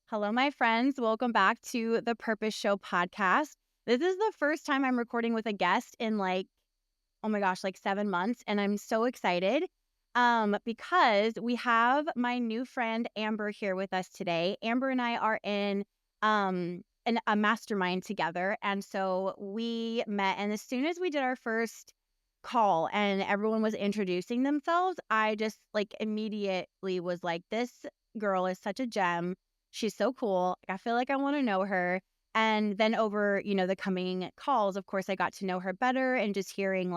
Hello, my friends. Welcome back to the Purpose Show podcast. This is the first time I'm recording with a guest in oh my gosh, like 7 months. And I'm so excited because we have my new friend Amber here with us today. Amber and I are in a mastermind together. And so we met. And as soon as we did our first call and everyone was introducing themselves, I just immediately was like, this girl is such a gem. She's so cool. I feel like I want to know her. And then over, the coming calls, of course, I got to know her better and just hearing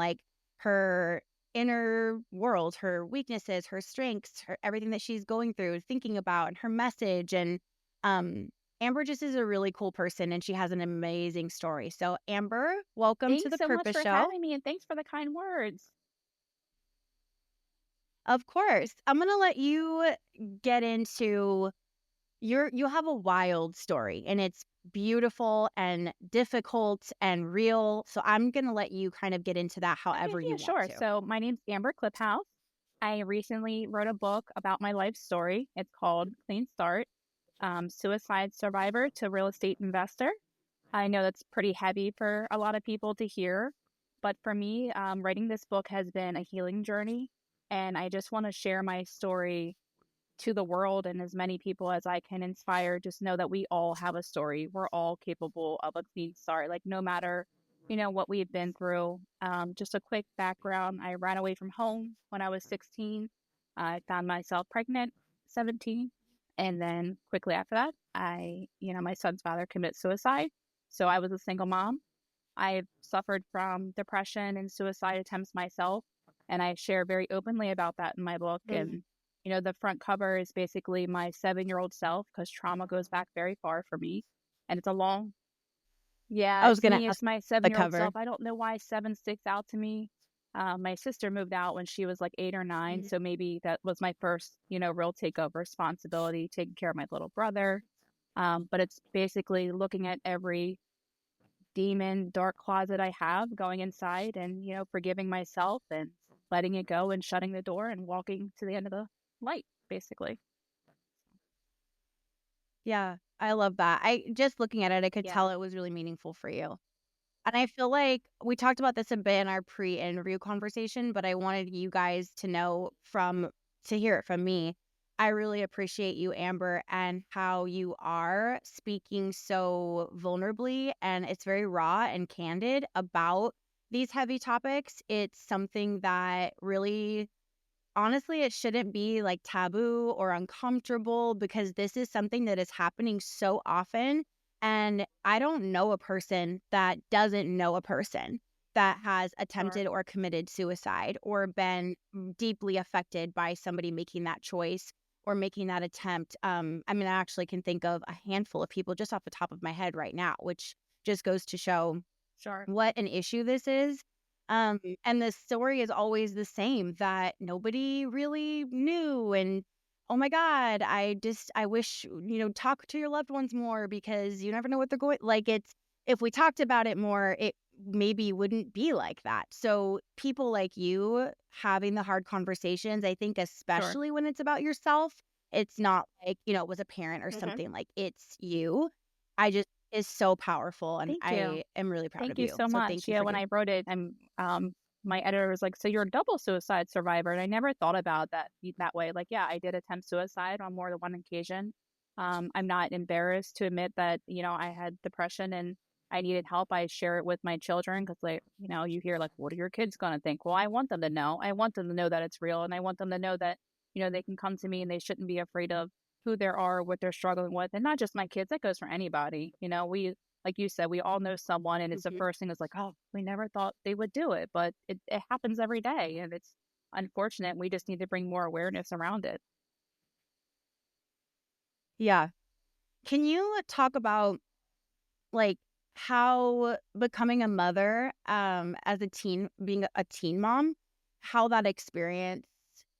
her inner world, her weaknesses, her strengths, everything that she's going through, thinking about, and her message. And um, Amber just is a really cool person and she has an amazing story. So, Amber, welcome to Thanks the so much Purpose for Show. having me, and thanks for the kind words. Of course. I'm going to let you get into you have a wild story and it's beautiful and difficult and real. So I'm going to let you kind of get into that Okay, however you yeah, want sure. to. So my name's Amber Kliphouse. I recently wrote a book about my life story. It's called Clean Start, Suicide Survivor to Real Estate Investor. I know that's pretty heavy for a lot of people to hear, but for me, writing this book has been a healing journey, and I just want to share my story to the world and as many people as I can inspire. Just know that we all have a story. We're all capable of a clean start. Like no matter, what we've been through. Just a quick background. I ran away from home when I was 16. I found myself pregnant, 17. And then quickly after that, my son's father committed suicide. So I was a single mom. I've suffered from depression and suicide attempts myself, and I share very openly about that in my book. Mm. And, the front cover is basically my 7-year-old self because trauma goes back very far for me. And it's a long, yeah, I was it's going to me, it's ask my the 7-year-old cover. self. I don't know why seven sticks out to me. My sister moved out when she was like 8 or 9. Mhm. So maybe that was my first, real take of responsibility, taking care of my little brother. But it's basically looking at every demon dark closet I have, going inside and, forgiving myself and letting it go and shutting the door and walking to the end of the light, basically. Yeah, I love that. I just looking at it, I could Yeah. tell it was really meaningful for you. And I feel like we talked about this a bit in our pre-interview conversation, but I wanted you guys to know to hear it from me. I really appreciate you, Amber, and how you are speaking so vulnerably and it's very raw and candid about these heavy topics. It's something that really honestly, it shouldn't be taboo or uncomfortable because this is something that is happening so often. And I don't know a person that doesn't know a person that has Sure. attempted or committed suicide or been deeply affected by somebody making that choice or making that attempt. I mean, I actually can think of a handful of people just off the top of my head right now, which just goes to show Sure. what an issue this is. And the story is always the same that nobody really knew. And oh my God, I wish, talk to your loved ones more because you never know what they're going if we talked about it more, it maybe wouldn't be like that. So people like you having the hard conversations, I think, Sure. especially when it's about yourself, it's not like, it was a parent or Hmm. something it's you. I just is so powerful, and Thank you. I am really proud Thank of you you. so So much. thank you Yeah, for when doing. I wrote it, my editor was like, "So you're a double suicide survivor," and I never thought about that way. Like, yeah, I did attempt suicide on more than one occasion. I'm not embarrassed to admit that I had depression and I needed help. I share it with my children because, like, you hear like, "What are your kids gonna think?" Well, I want them to know. I want them to know that it's real, and I want them to know that they can come to me and they shouldn't be afraid of who they are, what they're struggling with, and not just my kids. That goes for anybody. We like you said, we all know someone, and it's the Mhm. first thing is like, oh, we never thought they would do it, but it happens every day, and it's unfortunate. We just need to bring more awareness around it. Yeah. Can you talk about like how becoming a mother as a teen, being a teen mom, how that experience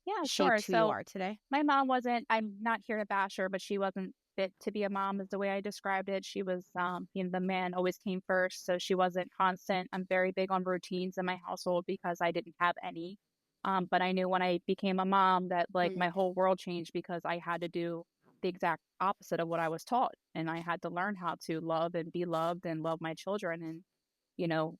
Yeah, sure. shaped who you So are today? my mom wasn't. I'm not here to bash her, but she wasn't fit to be a mom, is the way I described it. She was, the man always came first, so she wasn't constant. I'm very big on routines in my household because I didn't have any. But I knew when I became a mom that like Mm. my whole world changed because I had to do the exact opposite of what I was taught. And I had to learn how to love and be loved and love my children. And, you know,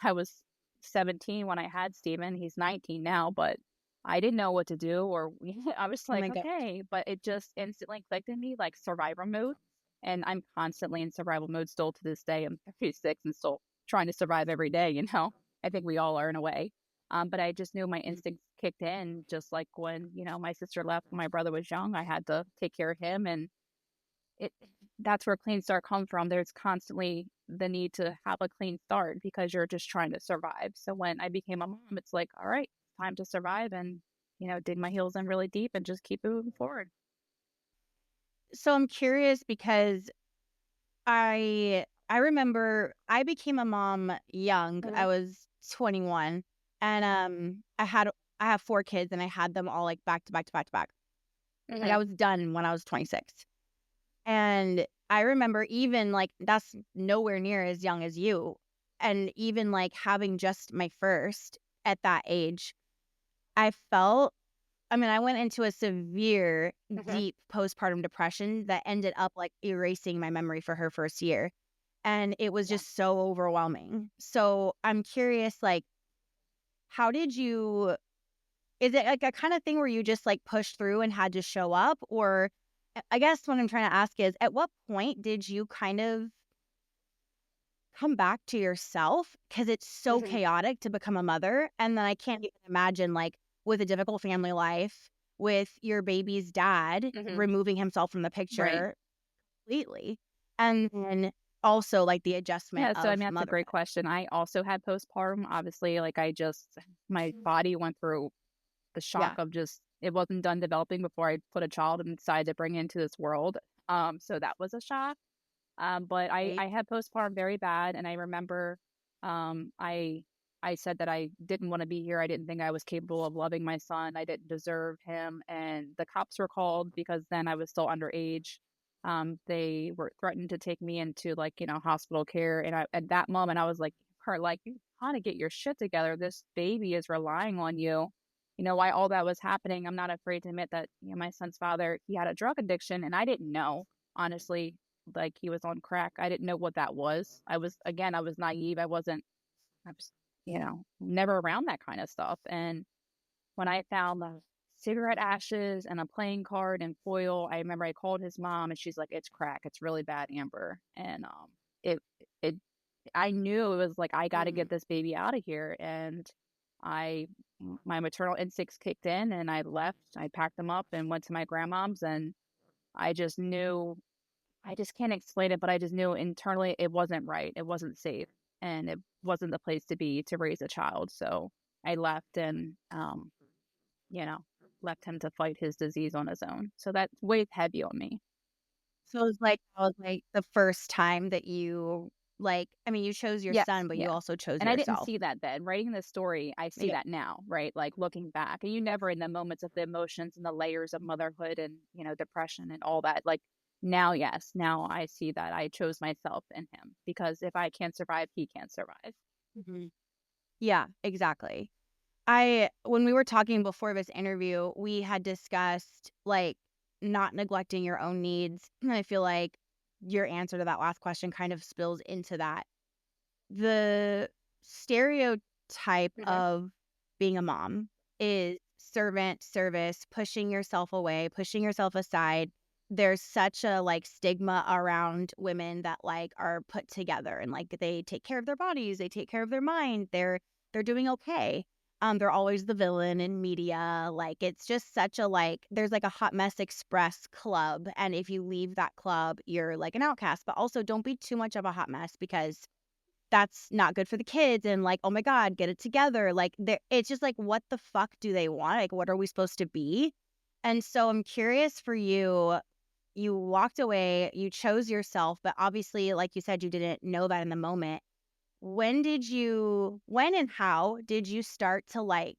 I was 17 when I had Steven. He's 19 now, but I didn't know what to do, or I was Oh like, my god. okay, but it just instantly clicked in me like survivor mode. And I'm constantly in survival mode still to this day. I'm 36 and still trying to survive every day, you know? I think we all are in a way. But I just knew my instincts kicked in, just like when, you know, my sister left when my brother was young. I had to take care of him, and it that's where clean start come from. There's constantly the need to have a clean start because you're just trying to survive. So when I became a mom, it's like, all right, time to survive and, you know, dig my heels in really deep and just keep moving forward. So I'm curious because I remember I became a mom young. Hmm. I was 21, and I have 4 kids, and I had them all like back to back to back to back. Like I Hmm. was done when I was 26. And I remember even like that's nowhere near as young as you. And even like having just my first at that age, I felt I mean, I went into a severe, Hmm. deep postpartum depression that ended up like erasing my memory for her first year. And it was Yeah. just so overwhelming. So I'm curious, like, how did you, is it like a kind of thing where you just like pushed through and had to show up? Or I guess what I'm trying to ask is, at what point did you kind of come back to yourself? Because it's so Hmm. chaotic to become a mother. And then I can't even imagine, like, with a difficult family life, with your baby's dad Hmm. removing himself from the Right. picture completely. And then also like the adjustment Yeah, so I of mean that's a great motherhood. question. I also had postpartum. Obviously, like my body went through the shock Yeah. of just it wasn't done developing before I put a child and decided to bring into this world. So that was a shock. But Right. I had postpartum very bad, and I remember um, I I said that I didn't want to be here. I didn't think I was capable of loving my son. I didn't deserve him, and the cops were called because then I was still underage. They were threatened to take me into like hospital care, and at that moment I was like, "Her, like you gotta get your shit together. This baby is relying on you." You know, why all that was happening, I'm not afraid to admit that, my son's father, he had a drug addiction and I didn't know, honestly, like he was on crack. I didn't know what that was. I was naive. I was, never around that kind of stuff. And when I found the cigarette ashes and a playing card and foil, I remember I called his mom and she's like, "It's crack. It's really bad, Amber." And it it I knew it was like I got to Mm. get this baby out of here. And I my maternal instincts kicked in and I left. I packed them up and went to my grandmom's, and I just knew I just can't explain it, but I just knew internally it wasn't right. It wasn't safe, and it wasn't the place to be to raise a child. So I left and, you know, left him to fight his disease on his own. So that weighed heavy on me. So it was like that was like the first time that you like I mean, you chose your Yes, son, but you yes. also chose And I didn't yourself. see that then. Writing this story, I see Yeah. that now, right? Like looking back, and you never in the moments of the emotions and the layers of motherhood and, depression and all that. Like now, yes, now I see that I chose myself and him because if I can't survive, he can't survive. Mhm. Yeah, exactly. I when we were talking before this interview, we had discussed like not neglecting your own needs. And I feel like your answer to that last question kind of spills into that. The stereotype Hmm. of being a mom is servant, service, pushing yourself away, pushing yourself aside. There's such a like stigma around women that like are put together and like they take care of their bodies, they take care of their mind, they're doing okay. They're always the villain in media. Like it's just such a like there's like a hot mess express club. And if you leave that club, you're like an outcast. But also don't be too much of a hot mess because that's not good for the kids and like, "Oh my god, get it together." Like, there it's just like, what the fuck do they want? Like, what are we supposed to be? And so I'm curious for you, you walked away, you chose yourself, but obviously, like you said, you didn't know that in the moment. When and how did you start to, like,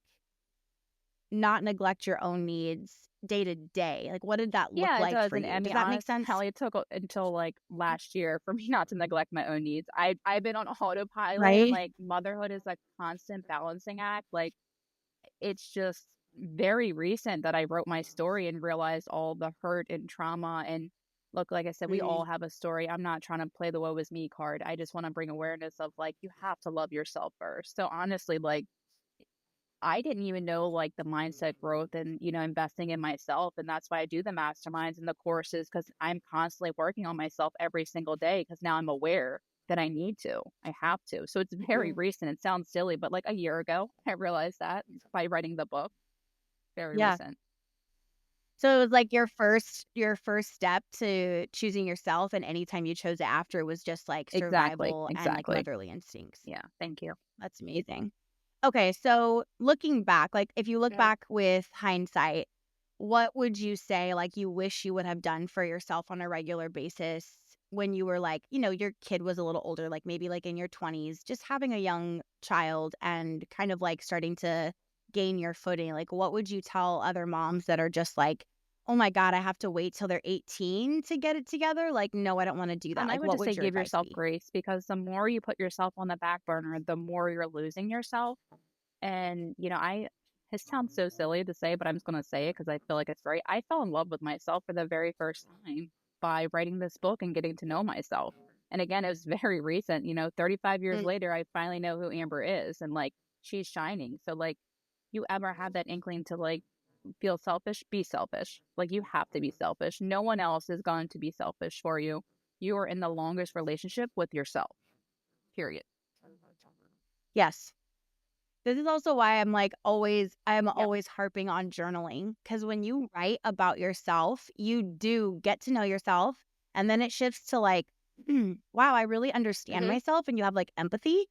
not neglect your own needs day to day? Like, what did that look Yeah, it like does. for And I you? Does mean, that make honestly, sense? Kelly, it took until like last year for me not to neglect my own needs. I've been on autopilot. Right? Like motherhood is a constant balancing act. Like it's just very recent that I wrote my story and realized all the hurt and trauma. And look, like I said, we Mm, all have a story. I'm not trying to play the woe is me card. I just want to bring awareness of like, you have to love yourself first. So honestly, like, I didn't even know like the mindset growth and, investing in myself. And that's why I do the masterminds and the courses, because I'm constantly working on myself every single day because now I'm aware that I need to. I have to. So it's very mm. recent. It sounds silly, but like a year ago, I realized that by writing the book. Very Yeah. recent. So it was like your first step to choosing yourself, and anytime you chose it after, it was just like Exactly. survival and like Exactly. motherly instincts. Yeah. Thank you. That's amazing. Okay, so looking back, like if you look Yeah. back with hindsight, what would you say like you wish you would have done for yourself on a regular basis when you were like, your kid was a little older, like maybe like in your 20s, just having a young child and kind of like starting to gain your footing? Like what would you tell other moms that are just like, "Oh my god, I have to wait till they're 18 to get it together?" Like, "No, I don't want to do that." I Like would what just say would your give advice yourself be? grace, because the more you put yourself on the back burner, the more you're losing yourself. And, it sounds so silly to say, but I'm just going to say it because I feel like it's right. I fell in love with myself for the very first time by writing this book and getting to know myself. And again, it was very recent, 35 years Mm, later, I finally know who Amber is, and like she's shining. So, like, you ever have that inkling to like feel selfish, be selfish. Like, you have to be selfish. No one else is going to be selfish for you. You are in the longest relationship with yourself, period. yes. This is also why I'm Yep. always harping on journaling, because when you write about yourself, you do get to know yourself, and then it shifts to like, wow, I really understand Hmm. myself, and you have like empathy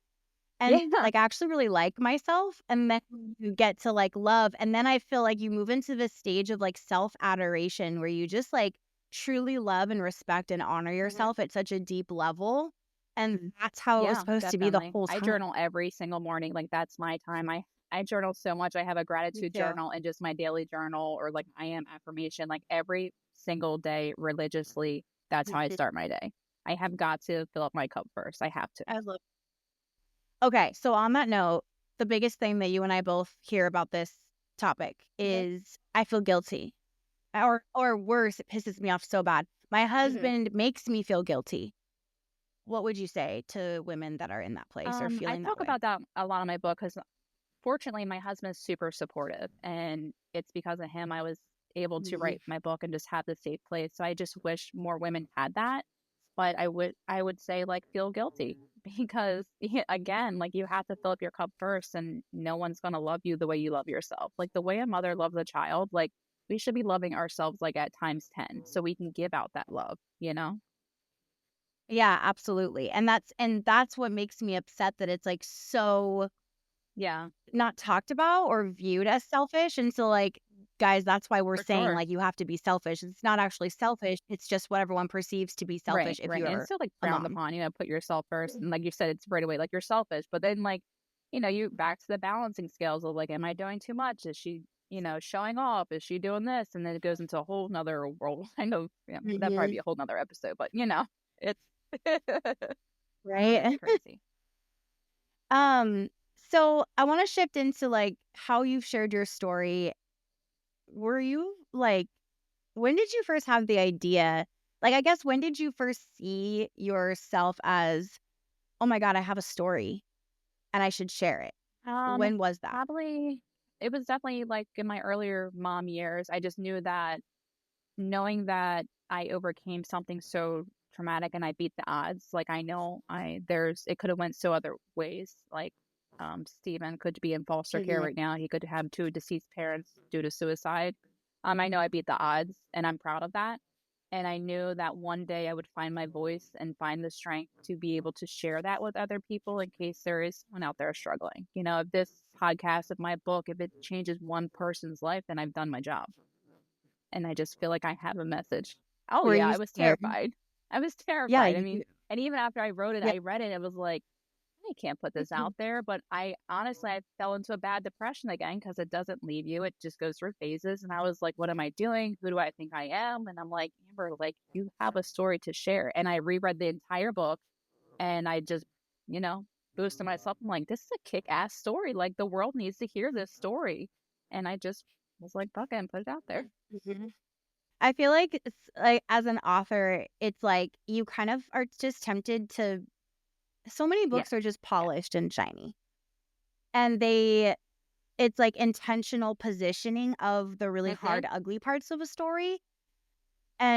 and Yeah. like I actually really like myself, and then you get to like love, and then I feel like you move into this stage of like self-adoration where you just like truly love and respect and honor Hmm. yourself at such a deep level, and that's how it was Yeah, supposed to be the definitely. whole I time. journal every single morning. Like, that's my time. I journal so much. I have a Me gratitude too. journal and just my daily journal, or like I am affirmation, like every single day religiously. That's how I start my day. I have got to fill up my cup first. I have to. I love Okay, so on that note, the biggest thing that you and I both hear about this topic Hmm. is I feel guilty. Or worse, it pisses me off so bad. My Hmm. husband makes me feel guilty. What would you say to women that are in that place or I feeling that talk way? about that a lot in my book because fortunately my husband's super supportive, and it's because of him I was able to Mhm. write my book and just have the safe place. So I just wish more women had that. But I would say like feel guilty because again, like you have to fill up your cup first, and no one's going to love you the way you love yourself. Like the way a mother loves a child, like we should be loving ourselves like at times 10 so we can give out that love. Yeah, absolutely. And that's what makes me upset that it's like so Yeah, not talked about or viewed as selfish. And so like guys, that's why we're for saying sure. like you have to be selfish. It's not actually selfish. It's just what everyone perceives to be Right, selfish if right. And it's you're still like a frowned mom. upon, put yourself first. And like you said, it's right away like you're selfish. But then like, you back to the balancing scales of like, am I doing too much? Is she, showing off? Is she doing this? And then it goes into a whole nother world. I know, yeah, that'd probably Mhm. be a whole nother episode, but it's it's Right? crazy. Um, so I want to shift into like how you've shared your story. Were you like, when did you first have the idea? Like, I guess when did you first see yourself as, oh my God, I have a story and I should share it? Um, When was that? Probably it was definitely like in my earlier mom years. I just knew that knowing that I overcame something so traumatic and I beat the odds, like I know it could have went so other ways. Like Steven could be in foster care Mhm. right now. He could have two deceased parents due to suicide. I know I beat the odds and I'm proud of that. And I knew that one day I would find my voice and find the strength to be able to share that with other people in case there is someone out there struggling. If this podcast, if my book, if it changes one person's life, then I've done my job, and I just feel like I have a message. Oh Were yeah, you I was scared? terrified. I was Yeah, terrified. I mean, and even after I wrote it, yeah. I read it, it was like, I can't put this out there. But I honestly, I fell into a bad depression again because it doesn't leave you. It just goes through phases. And I was like, what am I doing? Who do I think I am? And I'm like, Amber, like you have a story to share. And I reread the entire book and I just, you know, boosted myself. I'm like, this is a kick ass story. Like the world needs to hear this story. And I just was like, fuck it, and put it out there. Mhm. I feel like it's like as an author, it's like you kind of are just tempted to so many Yeah. books are just Yeah. polished and shiny. And it's like intentional positioning of the really Mm-hmm. hard, ugly parts of a story.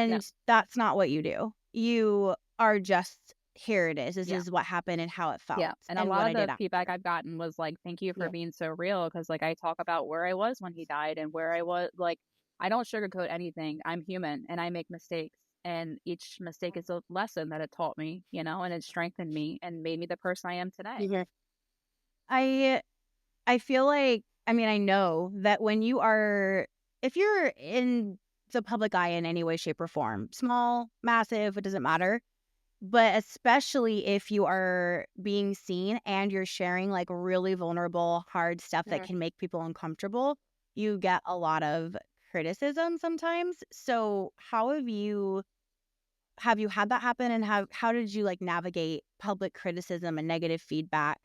Yeah. And that's not what you do. You are just, here it is. This Yeah. is what happened and how it Yeah. felt And a and lot what of I did the feedback after. I've gotten was like, thank you for Yeah. being so real. Cause like I talk about where I was when he died and where I was. Like, I don't sugarcoat anything. I'm human and I make mistakes. And each mistake is a lesson that it taught me, and it strengthened me and made me the person I am today. Mhm. I I feel like, I mean, I know that when you are, if you're in the public eye in any way, shape, or form, small, massive, it doesn't matter. But especially if you are being seen and you're sharing like really vulnerable, hard stuff that Mhm. can make people uncomfortable, you get a lot of criticism sometimes. So have you had that happen, and how did you like navigate public criticism and negative feedback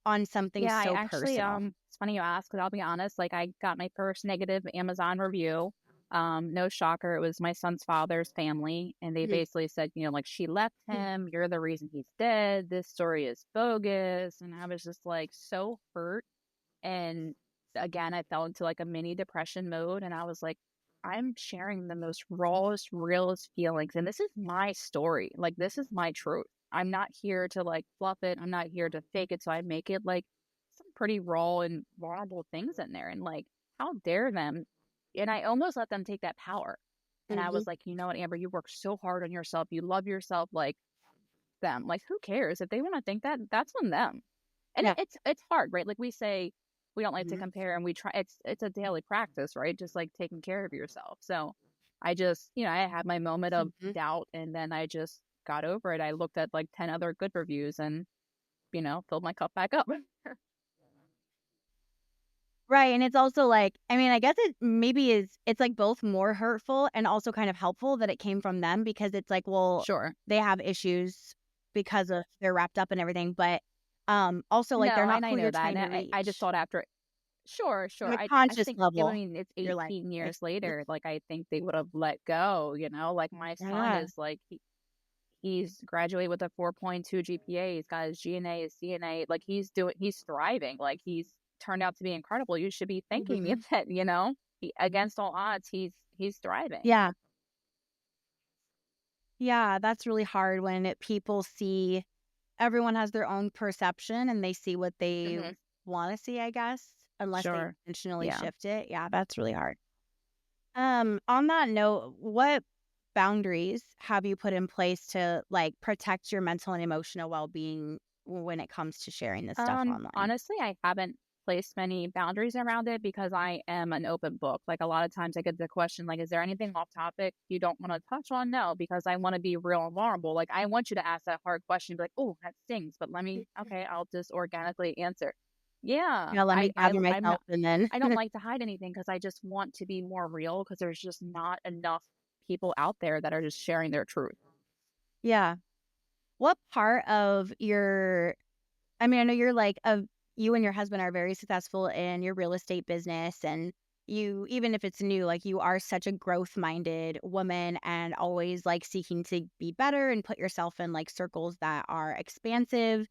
on something Yeah, I so actually, personal? it's funny you ask, because I'll be honest, like I got my first negative Amazon review. No shocker, it was my son's father's family, and they Mhm, basically said, like she left him, you're the reason he's dead, this story is bogus. And I was just like so hurt. And again, I fell into like a mini depression mode, and I was like, I'm sharing the most rawest, realest feelings, and this is my story. Like, this is my truth. I'm not here to like fluff it. I'm not here to fake it. So I make it like some pretty raw and vulnerable things in there. And like, how dare them? And I almost let them take that power. And I mhm. was like, you know what, Amber, you work so hard on yourself. You love yourself like them. Like, who cares? If they want to think that, that's on them. And Yeah. it's hard, right? Like we say, we don't like to Mhm, compare, and we try. It's a daily practice, right? Just like taking care of yourself. So I just, I had my moment of mhm. doubt, and then I just got over it. I looked at like 10 other good reviews, and filled my cup back up. Right, and it's also like, I mean, I guess it maybe it's like both more hurtful and also kind of helpful that it came from them, because it's like, well, Sure. they have issues because of they're wrapped up and everything, but, also, like, they're No, not and I who know you're that. trying And to I just reach. thought after. Sure, On sure. a I conscious think, I level, mean, it's you're like, 18 "Hey." years later. Like, I think they would have let go, Like, my son Yeah. is like, he's graduated with a 4.2 GPA. He's got his GNA, his CNA. Like, he's thriving. Like, he's turned out to be incredible. You should be thanking me Mhm. that, against all odds, he's thriving. Yeah. Yeah, that's really hard when people see, everyone has their own perception and they see what they Hmm. wanna see, I guess, unless they Sure. intentionally Yeah. shift it. Yeah, that's really hard. On that note, what boundaries have you put in place to like protect your mental and emotional well-being when it comes to sharing this stuff online? Honestly, I haven't placed many boundaries around it because I am an open book. Like, a lot of times I get the question, like, is there anything off topic you don't want to touch on? No, because I want to be real and vulnerable. Like, I want you to ask that hard question, be like, oh, that stings, but okay, I'll just organically answer. Yeah, Yeah, let me gather I'm myself not, and then I don't like to hide anything because I just want to be more real because there's just not enough people out there that are just sharing their truth. yeah. What part of your, I mean, I know you're like you and your husband are very successful in your real estate business, and you, even if it's new, like you are such a growth-minded woman and always like seeking to be better and put yourself in like circles that are expansive.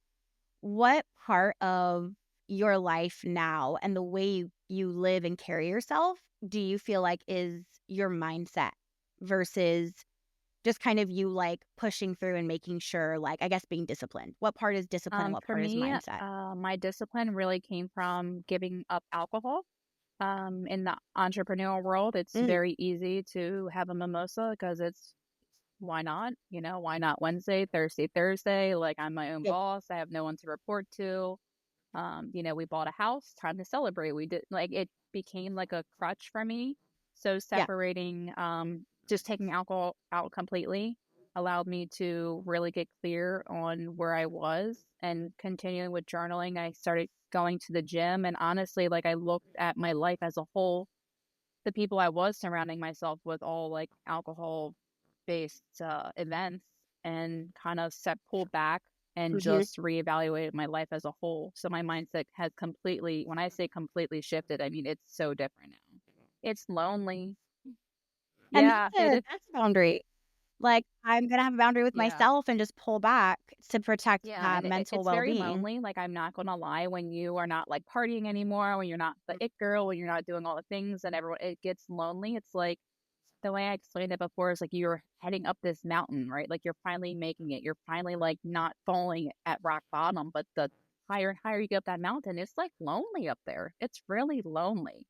What part of your life now and the way you live and carry yourself do you feel like is your mindset versus just kind of you like pushing through and making sure, like, I guess being disciplined? What part is discipline and what For part is me, mindset? my discipline really came from giving up alcohol. In the entrepreneurial world, it's Mm, very easy to have a mimosa because it's why not? Why not Wednesday, Thursday? Like, I'm my own yeah, boss. I have no one to report to. We bought a house, time to celebrate. We did like it became like a crutch for me. So yeah. separating, just taking alcohol out completely allowed me to really get clear on where I was and continuing with journaling. I started going to the gym, and honestly, like I looked at my life as a whole. The people I was surrounding myself with all like alcohol based events, and kind of set pulled back. and Hmm. just reevaluated my life as a whole. So my mindset has completely, when I say completely shifted, I mean, it's so different now. It's lonely. And Yeah, it is. that's a boundary. Like, I'm gonna have a boundary with Yeah. myself and just pull back to protect Yeah, that and mental it's very well-being. lonely, like, I'm not gonna lie, when you are not, like, partying anymore, when you're not the it girl, when you're not doing all the things and everyone it gets lonely. It's like the way I explained it before is like you're heading up this mountain, right? Like, you're finally making it. You're finally, like, not falling at rock bottom, but the higher and higher you get up that mountain, it's, like, lonely up there. It's really lonely.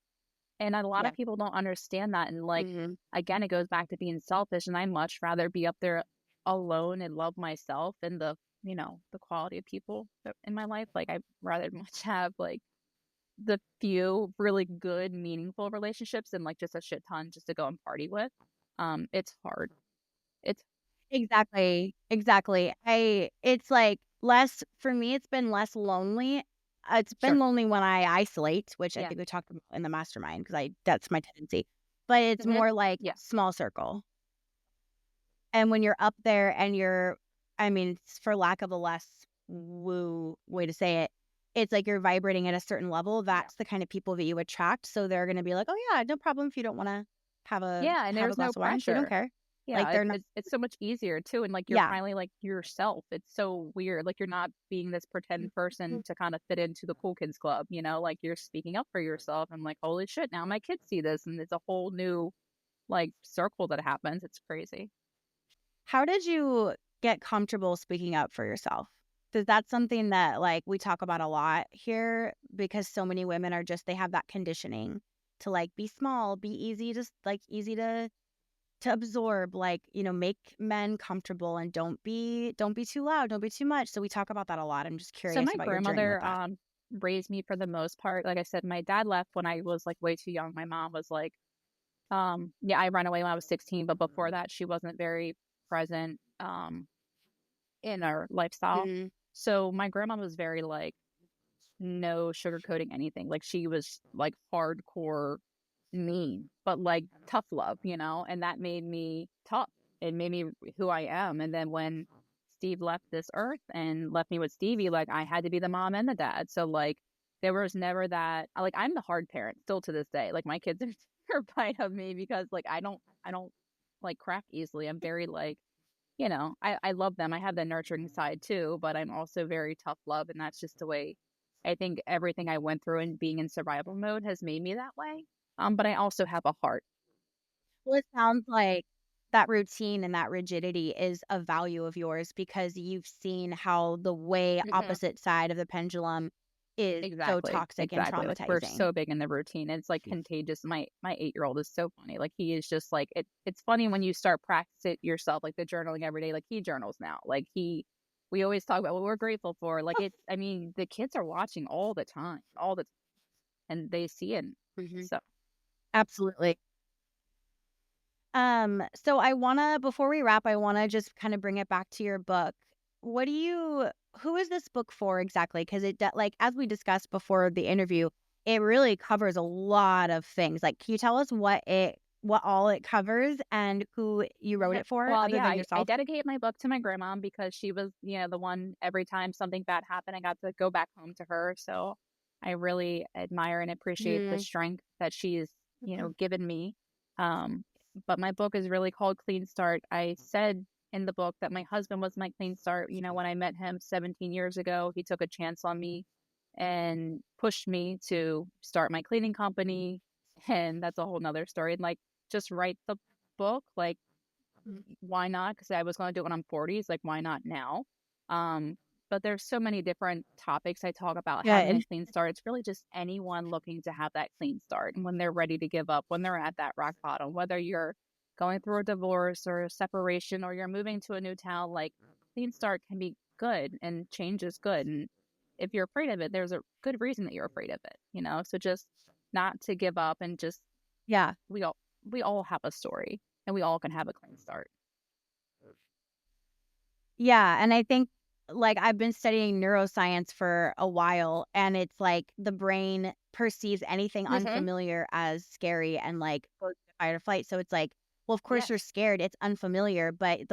And a lot of Yeah. people don't understand that, and, like, Mhm. again, it goes back to being selfish, and I much rather be up there alone and love myself and the quality of people in my life. Like, I'd rather much have, like, the few really good, meaningful relationships and, like, just a shit ton just to go and party with. It's hard. It's Exactly, exactly. It's, like, less for me, it's been less lonely. It's been Sure. lonely when I isolate, which I Yeah. think we talked about in the mastermind because I that's my tendency. But it's Mhm. more like Yeah. small circle. And when you're up there and I mean, for lack of a less woo way to say it, it's like you're vibrating at a certain level. Yeah. That's the kind of people that you attract. So they're gonna be like, "Oh yeah, no problem if you don't wanna Yeah, and have a there's no glass of wine. We don't pressure. care." Like Yeah, they're not it's so much easier too, and, like, you're yeah. finally, like, yourself. It's so weird, like, you're not being this pretend person to kinda fit into the cool kids club, like, you're speaking up for yourself. I'm like, "Holy shit, now my kids see this," and it's a whole new, like, circle that happens. It's crazy. How did you get comfortable speaking up for yourself? Because that's something that, like, we talk about a lot here because so many women are just they have that conditioning to, like, be small, be easy to easy to absorb, like, make men comfortable and don't be too loud, don't be too much. So we talk about that a lot. I'm just So curious my about your journey with grandmother, that. raised me for the most part. Like I said, my dad left when I was, like, way too young. My mom was like, yeah, I ran away when I was 16, but before that, she wasn't very present, in our lifestyle. Mhm. So my grandma was very, like, no sugarcoating anything. Like, she was, like, hardcore mean, but, like, tough love, and that made me tough. It made me who I am. And then when Steve left this earth and left me with Stevie, like, I had to be the mom and the dad. So, like, there was never that like, I'm the hard parent still to this day. Like, my kids are terrified of me because, like, I don't, like, crack easily. I'm very, like, I love them. I have the nurturing side too, but I'm also very tough love, and that's just the way I think everything I went through and being in survival mode has made me that way. But I also have a heart. Well, it sounds like that routine and that rigidity is a value of yours because you've seen how the way Mhm. opposite side of the pendulum is so Exactly, toxic and exactly. Like, we're traumatizing. so big in the routine. It's like contagious. My 8-year-old is so funny. Like, he is just like it's funny when you start practice it yourself, like the journaling every day. Like, he journals now. Like, we always talk about what we're grateful for. Like, I mean, the kids are watching all the time, and they see it. Mhm. So Absolutely. So I wanna before we wrap, I wanna just kind of bring it back to your book. What do you who is this book for exactly? Because like as we discussed before the interview, it really covers a lot of things. Like, can you tell us what all it covers and who you wrote Mhm. it for Well, other yeah, than I yourself? dedicate my book to my grandma because she was, the one every time something bad happened, I got to go back home to her. So I really admire and appreciate the Mhm. strength that she's, given me. Um, but my book is really called Clean Start. I said in the book that my husband was my clean start. When I met him 17 years ago, he took a chance on me and pushed me to start my cleaning company. And that's a whole nother story. And, like, just write the book, like, why not? Because I was going to do it when I'm 40. It's like, why not now? Um, but there's so many different topics I talk about Yeah, having a and clean start. It's really just anyone looking to have that clean start and when they're ready to give up, when they're at that rock bottom, whether you're going through a divorce or a separation or you're moving to a new town, like, clean start can be good and change is good. And if you're afraid of it, there's a good reason that you're afraid of it. So just not to give up and just yeah. we all we all have a story and we all can have a clean start. Yeah, and I think, like, I've been studying neuroscience for a while, and it's like the brain perceives anything Mhm. unfamiliar as scary and, like, goes to fight or flight, so it's like, well, of course Yeah. you're scared, it's unfamiliar, but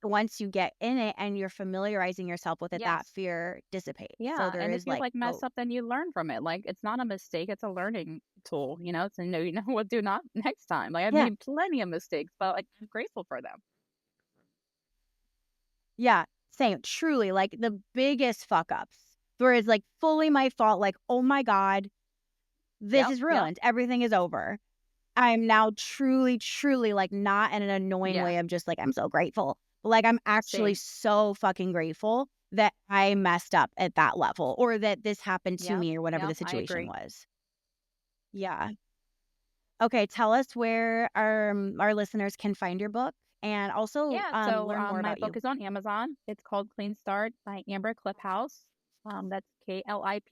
once you get in it and you're familiarizing yourself with it, that Yes. fear dissipates. So Yeah, there and if is you, like like, mess hope. up, then you learn from it, like, it's not a mistake, it's a learning tool, to know you know what to do not next time, like, I've Yeah. made plenty of mistakes, but, like, I'm grateful for them. Yeah. Same. Truly, like the biggest fuck ups where it's like fully my fault. Like, oh my God, this Yep, is yep, ruined. Everything is over. I'm now truly, truly like not in an annoying yeah, way of just like, I'm so grateful. But like, I'm actually same. so fucking grateful that I messed up at that level or that this happened to Yep, me or whatever the yep, I situation agree. was. Yeah. Okay. Tell us where our listeners can find your book and also Yeah, so, learn more my about book you. is on Amazon, it's called Clean Start by Amber Kliphouse, that's Kliphouse.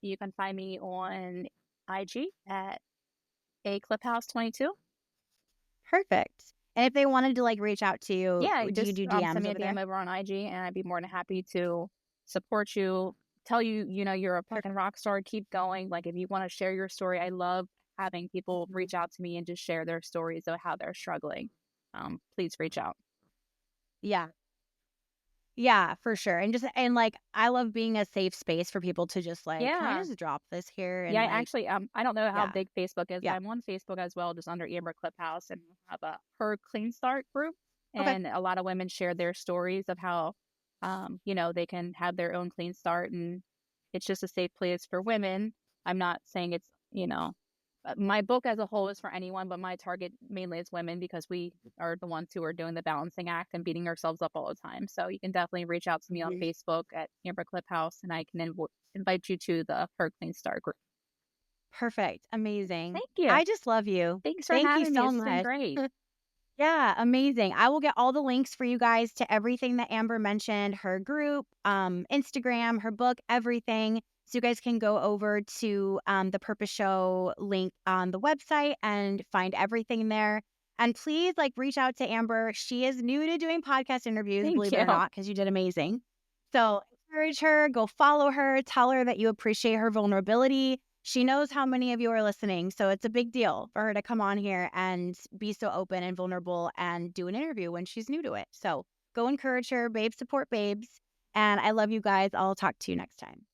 You can find me on IG at a Cliphouse 22. Perfect. And if they wanted to like reach out to you, Yeah, do you just do send DMs me a over DM there? over on IG, and I'd be more than happy to support you, tell you, you're a fucking Perfect. rock star. Keep going. Like if you want to share your story, I love having people reach out to me and just share their stories of how they're struggling. Please reach out. Yeah. Yeah, for sure. And like I love being a safe space for people to just like, can I Yeah, just drop this here yeah. and I like, actually, I don't know how yeah. big Facebook is, but Yeah. I'm on Facebook as well, just under Amber Cliphouse, and I have a Her Clean Start group, Okay. and a lot of women share their stories of how, they can have their own clean start, and it's just a safe place for women. I'm not saying it's, my book as a whole is for anyone, but my target mainly is women because we are the ones who are doing the balancing act and beating ourselves up all the time. So you can definitely reach out to me on Mhm. Facebook at Amber Cliphouse, and I can invite you to the Her Clean Start group. Perfect. Amazing. Thank you. I just love you. Thanks for Thank you having me. so This has been much. great. Yeah, amazing. I will get all the links for you guys to everything that Amber mentioned, her group, Instagram, her book, everything. So you guys can go over to the Purpose Show link on the website and find everything there. And please like reach out to Amber. She is new to doing podcast interviews, Thank believe it or you. not, because you did amazing. So encourage her, go follow her, tell her that you appreciate her vulnerability. She knows how many of you are listening, so it's a big deal for her to come on here and be so open and vulnerable and do an interview when she's new to it. So go encourage her, babes support babes. And I love you guys. I'll talk to you next time.